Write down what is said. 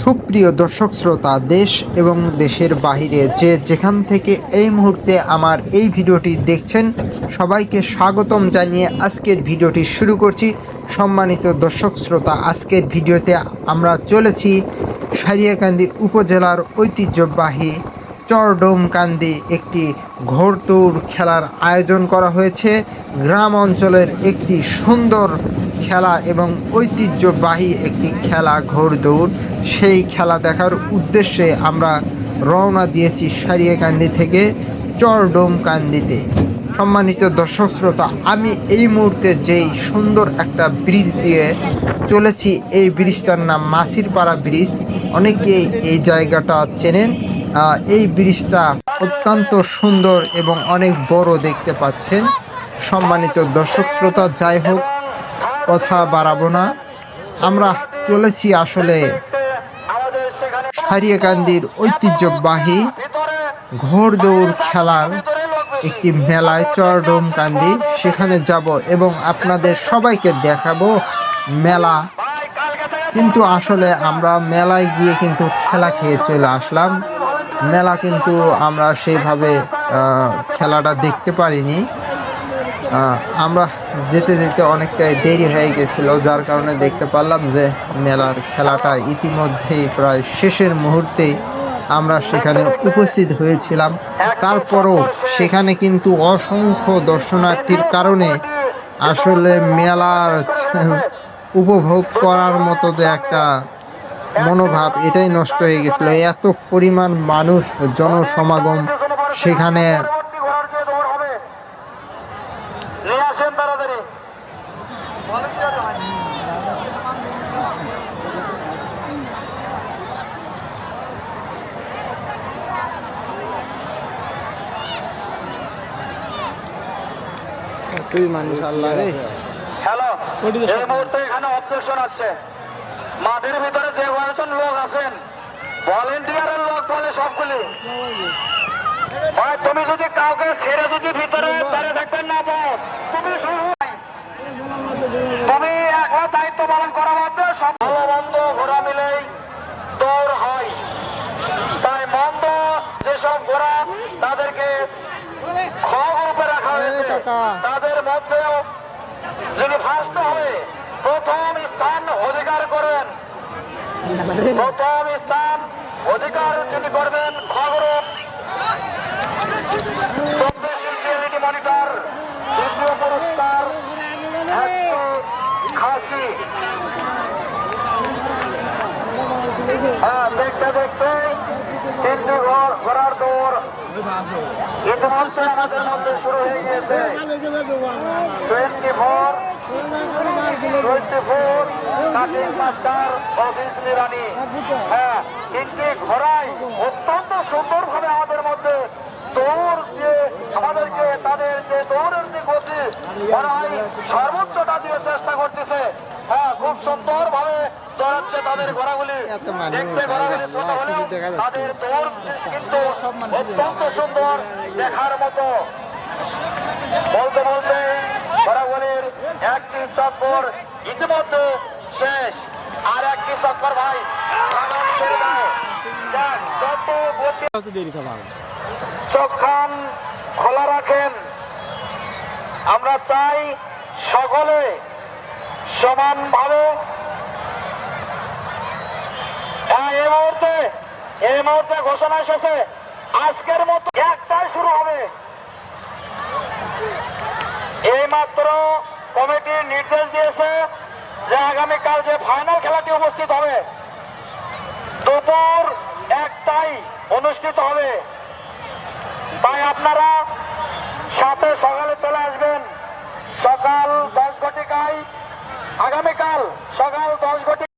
সুপ্রিয় দর্শক শ্রোতা, দেশ এবং দেশের বাহিরে যে যেখান থেকে এই মুহূর্তে আমার এই ভিডিওটি দেখছেন, সবাইকে স্বাগতম জানিয়ে আজকের ভিডিওটি শুরু করছি। সম্মানিত দর্শক শ্রোতা, আজকের ভিডিওতে আমরা চলেছি সারিয়াকান্দি উপজেলার ঐতিহ্যবাহী চরডোমকান্দি একটি ঘোড়দৌড় খেলার আয়োজন করা হয়েছে। গ্রাম অঞ্চলের একটি সুন্দর খেলা এবং ঐতিহ্যবাহী একটি খেলা ঘোড়দৌড়। সেই খেলা দেখার উদ্দেশ্যে আমরা রওনা দিয়েছি সারিয়াকান্দি থেকে চরডোমকান্দিতে। সম্মানিত দর্শক শ্রোতা, আমি এই মুহূর্তে যেই সুন্দর একটা ব্রিজ দিয়ে চলেছি, এই ব্রিজটার নাম মাসিরপাড়া ব্রিজ। অনেকেই এই জায়গাটা চেনেন। এই ব্রিজটা অত্যন্ত সুন্দর এবং অনেক বড় দেখতে পাচ্ছেন। সম্মানিত দর্শক শ্রোতা, যাই হোক, কথা বাড়াবো না, আমরা চলেছি আসলে সারিয়াকান্দির ঐতিহ্যবাহী ঘোড়দৌড় খেলার একটি মেলায় চরডোমকান্দি। সেখানে যাব এবং আপনাদের সবাইকে দেখাবো মেলা। কিন্তু আসলে আমরা মেলায় গিয়ে কিন্তু খেলা খেয়ে চলে আসলাম। মেলা কিন্তু আমরা সেইভাবে খেলাটা দেখতে পারিনি। আমরা যেতে যেতে অনেকটাই দেরি হয়ে গেছিল, যার কারণে দেখতে পারলাম যে মেলার খেলাটা ইতিমধ্যেই প্রায় শেষের মুহূর্তেই আমরা সেখানে উপস্থিত হয়েছিলাম। তারপরও সেখানে কিন্তু অসংখ্য দর্শনার্থীর কারণে আসলে মেলার উপভোগ করার মতো যে একটা মনোভাব, এটাই নষ্ট হয়ে গেছিল। এত পরিমাণ মানুষ, জনসমাগম সেখানে। হ্যালো, এই মুহূর্তে এখানে অবজেকশন আছে। মাঠের ভিতরে যে কয়েকজন লোক আছেন, ভলেন্টিয়ারের লোক বলে সবগুলি। ভাই, তুমি যদি কাউকে ছেড়ে যদি ভিতরে থাকবেন না, তুমি তুমি একলা দায়িত্ব পালন করা মাত্র সব ভালো মন্দ ঘোড়া মিলেই দৌড় হয়। তাই মন্দ যেসব ঘোড়া, তাদেরকে খ গ্রুপে রাখা হয়েছে। তাদের মধ্যেও যিনি ফার্স্ট হবে, প্রথম স্থান অধিকার করবেন, প্রথম স্থান অধিকার যিনি করবেন খ গ্রুপ, 24 ইঞ্চি এলইডি মনিটর। দ্বিতীয় পুরস্কার খাসি। দেখতে দেখতে তিনটি ঘোড়ার দৌড় ইতিমধ্যে আমাদের মধ্যে শুরু হয়ে গিয়েছে। 24 কাটিং মাস্টার অফিস রানী। তিনটি ঘোড়াই অত্যন্ত সুন্দর ভাবে আমাদের মধ্যে দৌড় দিয়ে আমাদেরকে তাদের যে দৌড়ের যে গতি সর্বোচ্চটা দিয়ে চেষ্টা করতেছে। খুব সুন্দর ভাবে দৌড়াচ্ছে তাদের ঘোড়াগুলি। দেখতে ঘোড়াগুলি ছোট হলেও তাদের দৌড় কিন্তু অত্যন্ত সুন্দর, দেখার মতো। বলতে বলতে ঘোড়াগুলির একটি চক্কর ইতিমধ্যে শেষ। আর একটি চক্কর ভাই চোখখান খোলা রাখেন। আমরা চাই সকলে সমানভাবে। এই মুহূর্তে ঘোষণা এসেছে, আজকের মতো একটাই শুরু হবে। এইমাত্র কমিটি নির্দেশ দিয়েছে যে আগামীকাল যে ফাইনাল খেলাটি উপস্থিত হবে, দুপুর 1টায় অনুষ্ঠিত হবে। তাই আপনারা সাথে সকালে চলে আসবেন। সকাল 10 ঘটিকায়, আগামীকাল সকাল 10 ঘটিকায়।